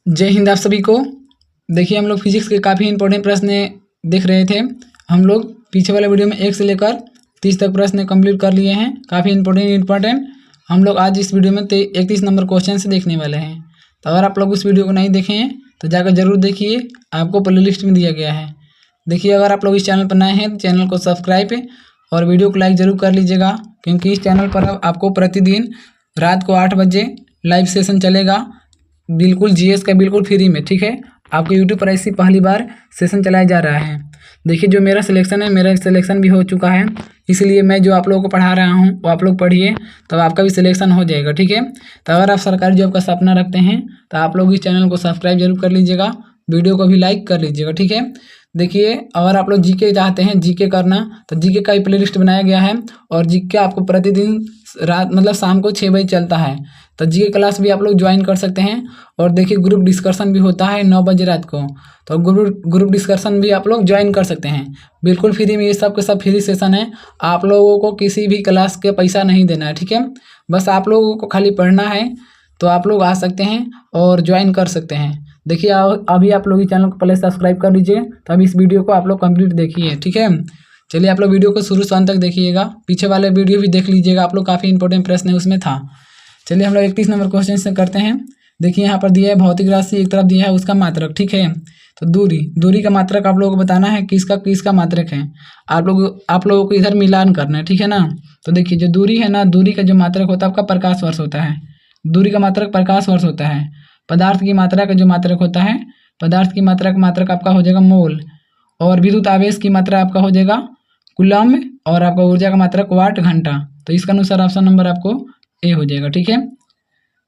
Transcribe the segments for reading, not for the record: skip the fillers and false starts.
जय हिंद आप सभी को। देखिए हम लोग फिजिक्स के काफ़ी इंपॉर्टेंट प्रश्न देख रहे थे। हम लोग पीछे वाले वीडियो में 1 से लेकर 30 तक प्रश्न कंप्लीट कर लिए हैं। काफ़ी इंपॉर्टेंट हम लोग आज इस वीडियो में 31 नंबर क्वेश्चन से देखने वाले हैं। तो अगर आप लोग उस वीडियो को नहीं देखे हैं तो जाकर जरूर देखिए, आपको प्ले लिस्ट में दिया गया है। देखिए अगर आप लोग इस चैनल पर नए हैं तो चैनल को सब्सक्राइब और वीडियो को लाइक ज़रूर कर लीजिएगा, क्योंकि इस चैनल पर आपको प्रतिदिन रात को 8 बजे लाइव सेशन चलेगा, बिल्कुल जीएस का बिल्कुल फ्री में। ठीक है, आपको यूट्यूब पर ऐसी पहली बार सेशन चलाया जा रहा है। देखिए जो मेरा सिलेक्शन है, मेरा सिलेक्शन भी हो चुका है, इसलिए मैं जो आप लोगों को पढ़ा रहा हूँ वो आप लोग पढ़िए, तो आपका भी सिलेक्शन हो जाएगा। ठीक है, तो अगर आप सरकारी जॉब का सपना रखते हैं तो आप लोग इस चैनल को सब्सक्राइब जरूर कर लीजिएगा, वीडियो को भी लाइक कर लीजिएगा। ठीक है, देखिए अगर आप लोग जीके चाहते हैं, जीके करना, तो जीके का ही प्ले लिस्ट बनाया गया है और जीके आपको प्रतिदिन रात मतलब शाम को 6 बजे चलता है, तो जीके क्लास भी आप लोग ज्वाइन कर सकते हैं। और देखिए ग्रुप डिस्कशन भी होता है 9 बजे रात को, तो ग्रुप डिस्कशन भी आप लोग ज्वाइन कर सकते हैं बिल्कुल फ्री में। ये सब के सब फ्री सेशन है, आप लोगों को किसी भी क्लास के पैसा नहीं देना है। ठीक है, बस आप लोगों को खाली पढ़ना है, तो आप लोग आ सकते हैं और ज्वाइन कर सकते हैं। देखिए अभी आप लोग इस चैनल को पहले सब्सक्राइब कर लीजिए, तो अभी इस वीडियो को आप लोग कंप्लीट देखिए। ठीक है, चलिए आप लोग वीडियो को शुरू से अंत तक देखिएगा, पीछे वाले वीडियो भी देख लीजिएगा, आप लोग काफ़ी इंपॉर्टेंट प्रश्न है उसमें था। चलिए हम लोग 31 नंबर क्वेश्चन से करते हैं। देखिए यहाँ पर दिया है भौतिक राशि, एक तरफ दिया है उसका मात्रक। ठीक है, तो दूरी का मात्रक आप लोगों को बताना है, किसका मात्रक है। आप लोगों को इधर मिलान करना है। ठीक है ना, तो देखिए जो दूरी है ना, दूरी का जो मात्रक होता है आपका प्रकाश वर्ष होता है। दूरी का मात्रक प्रकाश वर्ष होता है। पदार्थ की मात्रा का जो मात्रक होता है, पदार्थ की मात्रा का मात्रक आपका हो जाएगा मोल, और विद्युत आवेश की मात्रा आपका हो जाएगा कूलम्ब, और आपका ऊर्जा का मात्रक वाट घंटा। तो इसका अनुसार ऑप्शन नंबर आपको ए हो जाएगा। ठीक है,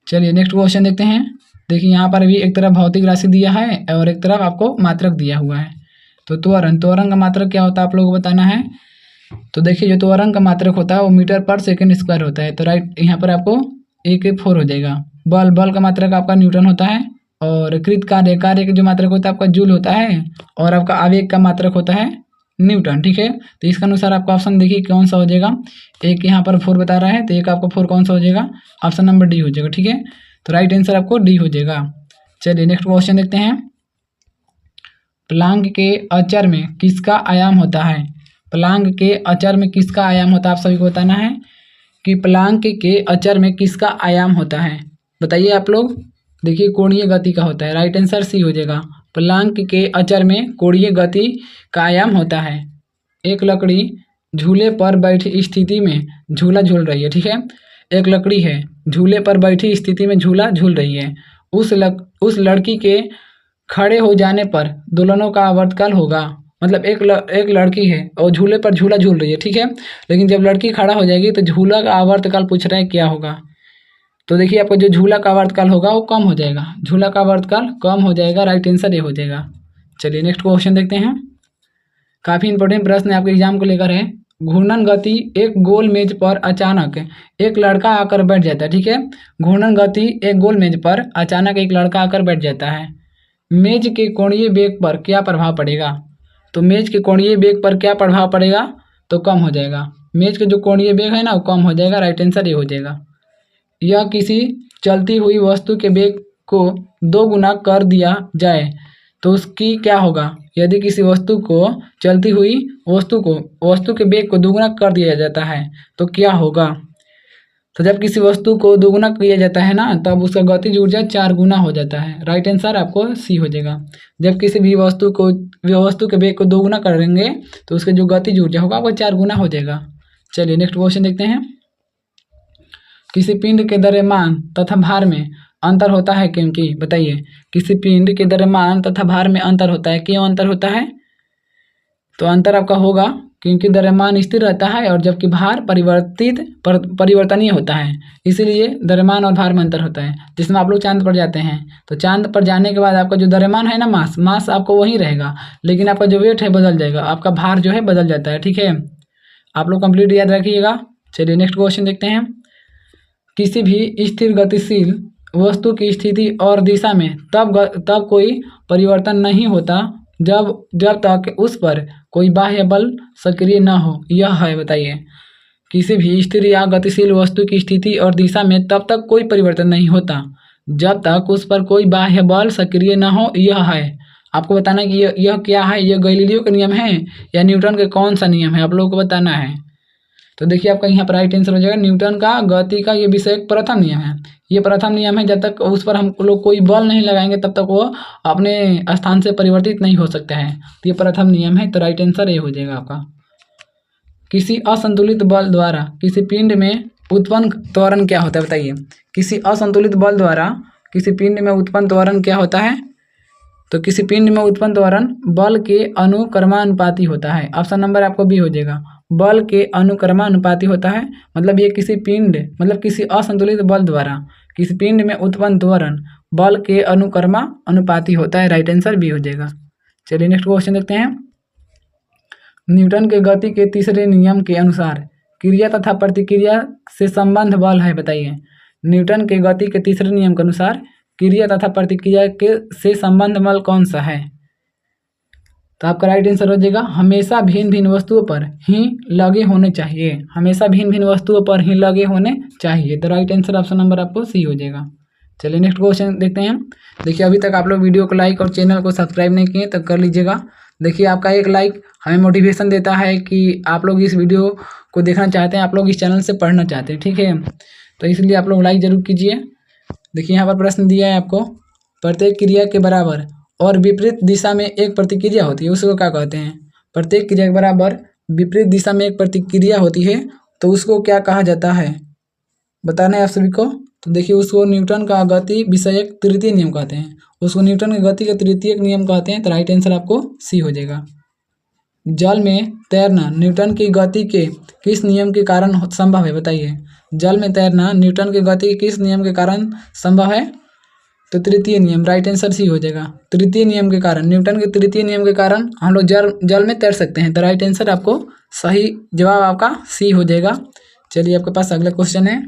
चलिए नेक्स्ट क्वेश्चन देखते हैं। देखिए यहाँ पर भी एक तरफ भौतिक राशि दिया है और एक तरफ आपको मात्रक दिया हुआ है। तो त्वरण का मात्रक क्या होता है आप लोगों को बताना है। तो देखिए जो त्वरण का मात्रक होता है वो मीटर पर सेकेंड स्क्वायर होता है, तो राइट यहाँ पर आपको 1/4 हो जाएगा। बल का मात्रक आपका न्यूटन होता है, और कृत कार्य का जो मात्रक होता है आपका जूल होता है, और आपका आवेग का मात्रक होता है न्यूटन। ठीक है, तो इसका अनुसार आपका ऑप्शन देखिए कौन सा हो जाएगा। एक यहाँ पर 4 बता रहा है, तो एक आपको 4 कौन सा हो जाएगा, ऑप्शन नंबर डी हो जाएगा। ठीक है, तो राइट आंसर आपको डी हो जाएगा। चलिए नेक्स्ट क्वेश्चन देखते हैं। प्लांक के अचर में किसका आयाम होता है। प्लांक के अचर में किसका आयाम होता है, आप सभी को बताना है कि प्लांक के अचर में किसका आयाम होता है। बताइए आप लोग। देखिए कोणीय गति का होता है, राइट आंसर सी हो जाएगा। प्लांक के अचर में कोणीय गति का आयाम होता है। एक लकड़ी झूले पर बैठी स्थिति में झूला झूल रही है। ठीक है, एक लकड़ी है, झूले पर बैठी स्थिति में झूला झूल रही है। उस लड़की के खड़े हो जाने पर दोलनों का आवर्तकाल होगा। मतलब एक लड़की है और झूले पर झूला झूल रही है। ठीक है, लेकिन जब लड़की खड़ा हो जाएगी तो झूला का आवर्तकाल पूछ रहे हैं क्या होगा। तो देखिए आपका जो झूला का आवर्तकाल होगा वो कम हो जाएगा, झूला का आवर्तकाल कम हो जाएगा, राइट आंसर ये हो जाएगा। चलिए नेक्स्ट क्वेश्चन देखते हैं। काफ़ी इंपॉर्टेंट प्रश्न आपके एग्जाम को लेकर है। घूर्णन गति, एक गोल मेज पर अचानक एक लड़का आकर बैठ जाता है। ठीक है, घूर्णन गति, एक गोल मेज पर अचानक एक लड़का आकर बैठ जाता है। मेज के कोणीय वेग पर क्या प्रभाव पड़ेगा। तो मेज के कोणीय वेग पर क्या प्रभाव पड़ेगा, तो कम हो जाएगा। मेज के जो कोणीय वेग है ना वो कम हो जाएगा, राइट आंसर ये हो जाएगा। यह किसी चलती हुई वस्तु के वेग को 2 गुना कर दिया जाए तो उसकी क्या होगा। यदि किसी वस्तु को चलती हुई वस्तु के वेग को 2 गुना कर दिया जाता है तो क्या होगा। तो जब किसी वस्तु को 2 गुना किया जाता है ना, तब उसका गतिज ऊर्जा 4 गुना हो जाता है, राइट आंसर आपको सी हो जाएगा। जब किसी भी वस्तु के वेग को 2 गुना करेंगे तो उसका जो गतिज ऊर्जा होगा वो 4 गुना हो जाएगा। चलिए नेक्स्ट क्वेश्चन देखते हैं। किसी पिंड के द्रव्यमान तथा भार में अंतर होता है क्योंकि। बताइए, किसी पिंड के द्रव्यमान तथा भार में अंतर होता है, क्यों अंतर होता है। तो अंतर आपका होगा क्योंकि द्रव्यमान स्थिर रहता है और जबकि भार परिवर्तनीय होता है, इसीलिए द्रव्यमान और भार में अंतर होता है। जिसमें आप लोग चांद पर जाते हैं तो चांद पर जाने के बाद आपका जो द्रव्यमान है ना, मास आपको वही रहेगा, लेकिन आपका जो वेट है बदल जाएगा, आपका भार जो है बदल जाता है। ठीक है, आप लोग कंप्लीट याद रखिएगा। चलिए नेक्स्ट क्वेश्चन देखते हैं। किसी भी स्थिर गतिशील वस्तु की स्थिति और दिशा में तब कोई परिवर्तन नहीं होता जब तक उस पर कोई बाह्य बल सक्रिय न हो। यह है, बताइए। किसी भी स्थिर या गतिशील वस्तु की स्थिति और दिशा में तब तक कोई परिवर्तन नहीं होता जब तक उस पर कोई बाह्य बल सक्रिय न हो, यह है। आपको बताना है कि यह क्या है, यह गैलीलियो का नियम है या न्यूटन के कौन सा नियम है, आप लोगों को बताना है। तो देखिए आपका यहाँ पर राइट आंसर हो जाएगा न्यूटन का गति का ये विषय प्रथम नियम है। ये प्रथम नियम है, जब तक उस पर हम लोग कोई बल नहीं लगाएंगे तब तक वो अपने स्थान से परिवर्तित नहीं हो सकता है। तो ये प्रथम नियम है, तो राइट आंसर ये हो जाएगा आपका। किसी असंतुलित बल द्वारा किसी पिंड में उत्पन्न त्वरण क्या होता है, बताइए। किसी असंतुलित बल द्वारा किसी पिंड में उत्पन्न त्वरण क्या होता है? तो किसी पिंड में उत्पन्न त्वरण बल के अनुक्रमानुपाती होता है। ऑप्शन नंबर आपको बी हो जाएगा, बल के अनुक्रमानुपाती होता है। मतलब ये किसी पिंड मतलब किसी असंतुलित बल द्वारा किसी पिंड में उत्पन्न त्वरण बल के अनुक्रमानुपाती होता है। राइट आंसर बी हो जाएगा। चलिए नेक्स्ट क्वेश्चन देखते हैं। न्यूटन के गति के तीसरे नियम के अनुसार क्रिया तथा प्रतिक्रिया से संबंध बल है, बताइए। न्यूटन के गति के तीसरे नियम के अनुसार क्रिया तथा प्रतिक्रिया के से संबंध बल कौन सा है? तो आपका राइट आंसर हो जाएगा, हमेशा भिन्न भिन्न वस्तुओं पर ही लगे होने चाहिए। हमेशा भिन्न भिन्न वस्तुओं पर ही लगे होने चाहिए। तो राइट आंसर ऑप्शन नंबर आपको सी हो जाएगा। चलिए नेक्स्ट क्वेश्चन देखते हैं। देखिए अभी तक आप लोग वीडियो को लाइक और चैनल को सब्सक्राइब नहीं किए तो कर लीजिएगा। देखिए आपका एक लाइक हमें मोटिवेशन देता है कि आप लोग इस वीडियो को देखना चाहते हैं, आप लोग इस चैनल से पढ़ना चाहते हैं, ठीक है। तो इसलिए आप लोग लाइक जरूर कीजिए। देखिए यहाँ पर प्रश्न दिया है आपको, प्रत्येक क्रिया के बराबर और विपरीत दिशा में एक प्रतिक्रिया होती है, उसको क्या कहते हैं? प्रत्येक क्रिया के बराबर विपरीत दिशा में एक प्रतिक्रिया होती है तो उसको क्या कहा जाता है, बताना है आप सभी को। तो देखिए उसको न्यूटन का गति विषयक तृतीय नियम कहते हैं। उसको न्यूटन की गति का तृतीय नियम कहते हैं। तो राइट आंसर आपको सी हो जाएगा। जल में तैरना न्यूटन की गति के किस नियम के कारण संभव है, बताइए। जल में तैरना न्यूटन की गति के किस नियम के कारण संभव है? तो तृतीय नियम, राइट आंसर सी हो जाएगा। तृतीय नियम के कारण, न्यूटन के तृतीय नियम के कारण हम लोग जल में तैर सकते हैं। तो राइट आंसर आपको सही जवाब आपका सी हो जाएगा। चलिए आपके पास अगला क्वेश्चन है,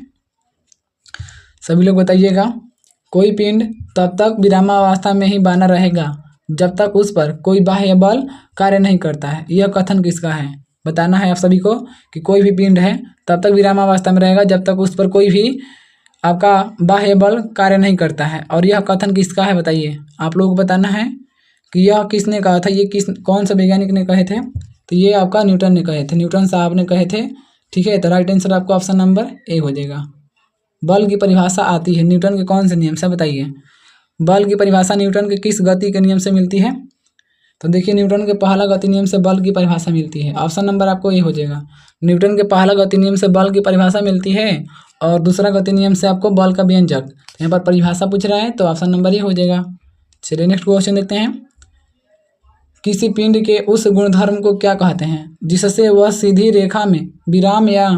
सभी लोग बताइएगा। कोई पिंड तब तक विरामावस्था में ही बना रहेगा जब तक उस पर कोई बाह्य बल कार्य नहीं करता है, यह कथन किसका है? बताना है आप सभी को कि कोई भी पिंड है तब तक विरामावस्था में रहेगा जब तक उस पर कोई भी आपका बाह्य बल कार्य नहीं करता है, और यह कथन किसका है, बताइए। आप लोगों को बताना है कि यह किसने कहा था, ये कौन सा वैज्ञानिक ने कहे थे। तो ये आपका न्यूटन ने कहे थे, न्यूटन साहब ने कहे थे, ठीक है। तो राइट आंसर आपको ऑप्शन नंबर ए हो जाएगा। बल की परिभाषा आती है न्यूटन के कौन से नियम से, बताइए। बल की परिभाषा न्यूटन के किस गति के नियम से मिलती है? तो देखिए न्यूटन के पहला गति नियम से बल की परिभाषा मिलती है। ऑप्शन नंबर आपको ए हो जाएगा। न्यूटन के पहला गति नियम से बल की परिभाषा मिलती है और दूसरा गति नियम से आपको बल का व्यंजक। यहाँ पर परिभाषा पूछ रहा है तो ऑप्शन नंबर ए हो जाएगा। चलिए नेक्स्ट क्वेश्चन देखते हैं। किसी पिंड के उस गुणधर्म को क्या कहते हैं जिससे वह सीधी रेखा में विराम या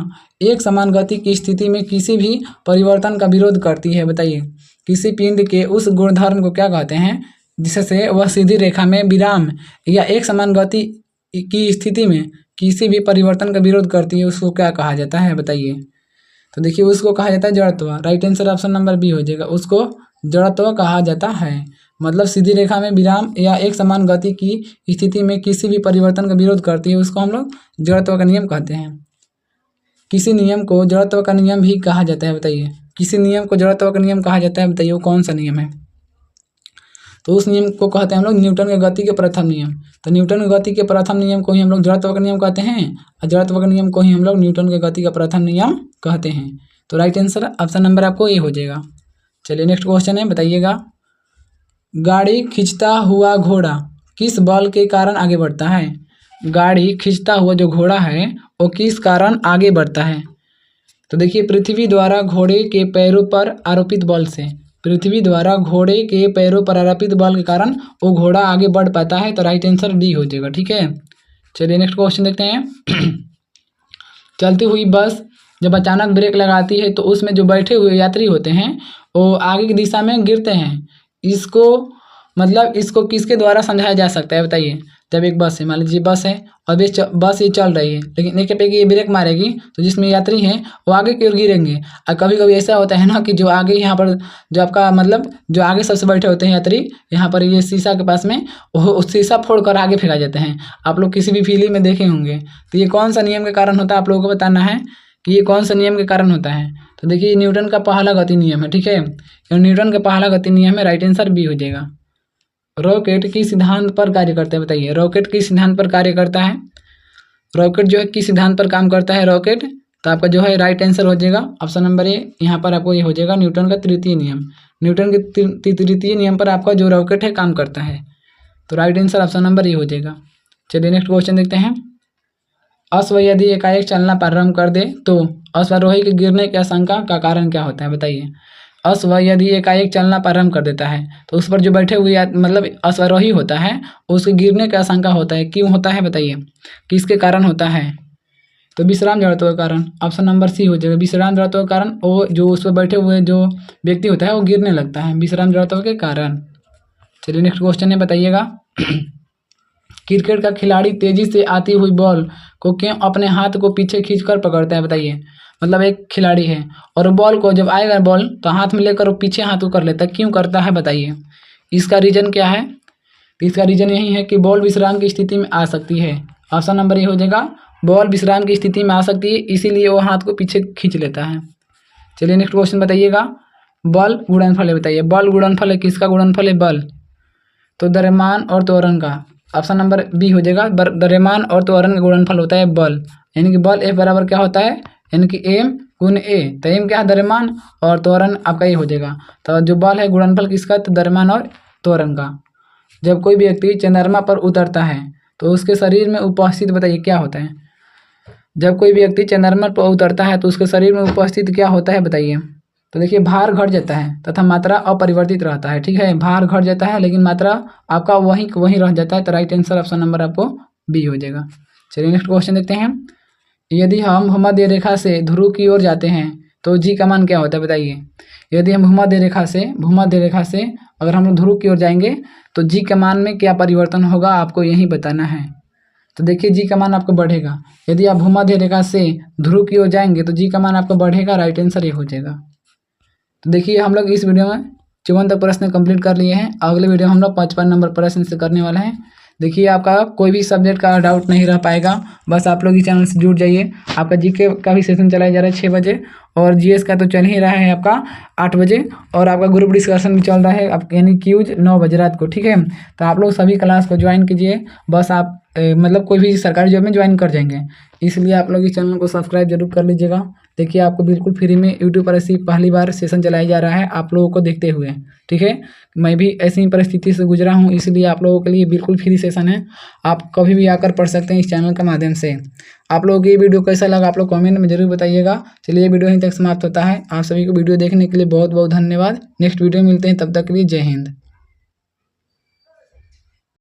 एक समान गति की स्थिति में किसी भी परिवर्तन का विरोध करती है, बताइए। किसी पिंड के उस गुणधर्म को क्या कहते हैं जिससे वह सीधी रेखा में विराम या एक समान गति की स्थिति में किसी भी परिवर्तन का विरोध करती है, उसको क्या कहा जाता है, बताइए। तो देखिए उसको कहा जाता है जड़त्व। Right answer option number B हो जाएगा। उसको जड़त्व कहा जाता है। मतलब सीधी रेखा में विराम या एक समान गति की स्थिति में किसी भी परिवर्तन का विरोध करती है, उसको हम लोग जड़त्व का नियम कहते हैं। किसी नियम को जड़त्व का नियम भी कहा जाता है, बताइए। किसी नियम को जड़त्व का नियम कहा जाता है, बताइए वो कौन सा नियम है। तो उस नियम को कहते हैं हम लोग न्यूटन के गति के प्रथम नियम। तो न्यूटन के गति के प्रथम नियम को ही हम लोग जड़त्व का नियम कहते हैं और जड़त्व का नियम को ही हम लोग न्यूटन के गति का प्रथम नियम कहते हैं। तो राइट आंसर ऑप्शन नंबर आपको ए हो जाएगा। चलिए नेक्स्ट क्वेश्चन है, बताइएगा। गाड़ी खींचता हुआ घोड़ा किस बल के कारण आगे बढ़ता है? गाड़ी खींचता हुआ जो घोड़ा है वो किस कारण आगे बढ़ता है? तो देखिए पृथ्वी द्वारा घोड़े के पैरों पर आरोपित बल से, पृथ्वी द्वारा घोड़े के पैरों पर आरोपित बल के कारण वो घोड़ा आगे बढ़ पाता है। तो राइट आंसर डी हो जाएगा, ठीक है। चलिए नेक्स्ट क्वेश्चन देखते हैं। चलती हुई बस जब अचानक ब्रेक लगाती है तो उसमें जो बैठे हुए यात्री होते हैं वो आगे की दिशा में गिरते हैं। इसको किसके द्वारा समझाया जा सकता है, बताइए। जब एक बस है, मान लीजिए बस है और बस ये चल रही है, लेकिन एक पे ये ब्रेक मारेगी तो जिसमें यात्री हैं वो आगे की ओर गिरेंगे। और कभी कभी ऐसा होता है ना कि जो आगे यहाँ पर जो आपका मतलब जो आगे सबसे बैठे होते हैं यात्री, यहाँ पर ये शीशा के पास में वो शीशा फोड़ कर आगे फेंका जाते हैं। आप लोग किसी भी फिल्म में देखे होंगे। तो ये कौन सा नियम के कारण होता है, आप लोगों को बताना है कि ये कौन सा नियम के कारण होता है। तो देखिए न्यूटन का पहला गति नियम है, ठीक है, तो न्यूटन का पहला गति नियम है, राइट आंसर बी हो जाएगा। रॉकेट किस सिद्धांत पर कार्य करता है, बताइए रॉकेट किस सिद्धांत पर कार्य करता है। रॉकेट जो है किस सिद्धांत पर काम करता है रॉकेट, तो आपका जो है राइट आंसर हो जाएगा ऑप्शन नंबर ए। यहाँ पर आपको ये हो जाएगा न्यूटन का तृतीय नियम। न्यूटन के तृतीय नियम पर आपका जो रॉकेट है काम करता है, तो right answer option number A हो जाएगा। चलिए नेक्स्ट क्वेश्चन देखते हैं। अश्व यदि एकाएक चलना प्रारंभ कर दे तो अश्वारोही के गिरने की आशंका का कारण क्या होता है, बताइए। अश्व यदि एकाएक चलना प्रारंभ कर देता है तो उस पर जो बैठे हुए मतलब अश्वारोही होता है उसके गिरने की आशंका होता है, क्यों होता है बताइए, किसके कारण होता है। तो विश्राम जड़त्व के कारण, ऑप्शन नंबर सी हो जाएगा। विश्राम जड़त्व के कारण वो जो उस पर बैठे हुए जो व्यक्ति होता है वो गिरने लगता है विश्राम जड़त्व के कारण। चलिए नेक्स्ट क्वेश्चन है, बताइएगा। क्रिकेट का खिलाड़ी तेजी से आती हुई बॉल को क्यों अपने हाथ को पीछे खींचकर पकड़ता है, बताइए। मतलब एक खिलाड़ी है और बॉल को जब आएगा बॉल तो हाथ में लेकर वो पीछे हाथ को कर लेता है, क्यों करता है बताइए। इसका रीजन क्या है, इसका रीजन यही है कि बॉल विश्राम की स्थिति में आ सकती है। ऑप्शन नंबर ए हो जाएगा, बॉल विश्राम की स्थिति में आ सकती है इसीलिए वो हाथ को पीछे खींच लेता है। चलिए नेक्स्ट क्वेश्चन बताइएगा। बल गुणनफल है, बताइए बल गुणनफल है, किसका गुणनफल है बल, तो द्रव्यमान और त्वरण का। ऑप्शन नंबर बी हो जाएगा, द्रव्यमान और त्वरण का गुणनफल होता है बल, यानी कि बल F बराबर क्या होता है, यानी कि m गुण a। तो m क्या है द्रव्यमान और त्वरण आपका ये हो जाएगा। तो जो बल है गुणनफल किसका, तो द्रव्यमान और त्वरण का। जब कोई व्यक्ति चंद्रमा पर उतरता है तो उसके शरीर में उपस्थित, बताइए क्या होता है। जब कोई व्यक्ति चंद्रमा पर उतरता है तो उसके शरीर में उपस्थित क्या होता है बताइए। तो देखिए भार घट जाता है तथा मात्रा अपरिवर्तित रहता है, ठीक है, भार घट जाता है लेकिन मात्रा आपका वहीं रह जाता है। तो राइट आंसर ऑप्शन नंबर आपको बी हो जाएगा। चलिए नेक्स्ट क्वेश्चन देखते हैं। यदि हम भूमध्य रेखा से ध्रुव की ओर जाते हैं तो जी का मान क्या होता है, बताइए। यदि हम भूमध्य रेखा से अगर हम लोग ध्रुव की ओर जाएंगे तो जी का मान में क्या परिवर्तन होगा आपको यही बताना है। तो देखिए जी का मान आपको बढ़ेगा, यदि आप भूमध्य रेखा से ध्रुव की ओर जाएंगे तो जी का मान आपका बढ़ेगा, राइट आंसर ये हो जाएगा। तो देखिए हम लोग इस वीडियो में 54 तक प्रश्न कंप्लीट कर लिए हैं। अगले वीडियो में हम लोग 55 नंबर प्रश्न से करने वाले हैं। देखिए आपका कोई भी सब्जेक्ट का डाउट नहीं रह पाएगा, बस आप लोग इस चैनल से जुड़ जाइए। आपका जीके का भी सेशन चलाया जा रहा है 6 बजे और जीएस का तो चल ही रहा है आपका 8 बजे और आपका ग्रुप डिस्कशन भी चल रहा है यानी क्यूज 9 बजे रात को, ठीक है। तो आप लोग सभी क्लास को ज्वाइन कीजिए, बस आप मतलब कोई भी सरकारी जॉब में ज्वाइन कर जाएंगे, इसलिए आप लोग इस चैनल को सब्सक्राइब जरूर कर लीजिएगा। देखिए आपको बिल्कुल फ्री में यूट्यूब पर ऐसी पहली बार सेशन चलाया जा रहा है आप लोगों को देखते हुए, ठीक है। मैं भी ऐसी परिस्थिति से गुजरा हूँ इसलिए आप लोगों के लिए बिल्कुल फ्री सेशन है, आप कभी भी आकर पढ़ सकते हैं इस चैनल के माध्यम से। आप लोगों को ये वीडियो कैसा लगा आप लोग कमेंट में जरूर बताइएगा। चलिए ये वीडियो यहीं तक समाप्त होता है। आप सभी को वीडियो देखने के लिए बहुत बहुत धन्यवाद। नेक्स्ट वीडियो में मिलते हैं, तब तक के लिए जय हिंद।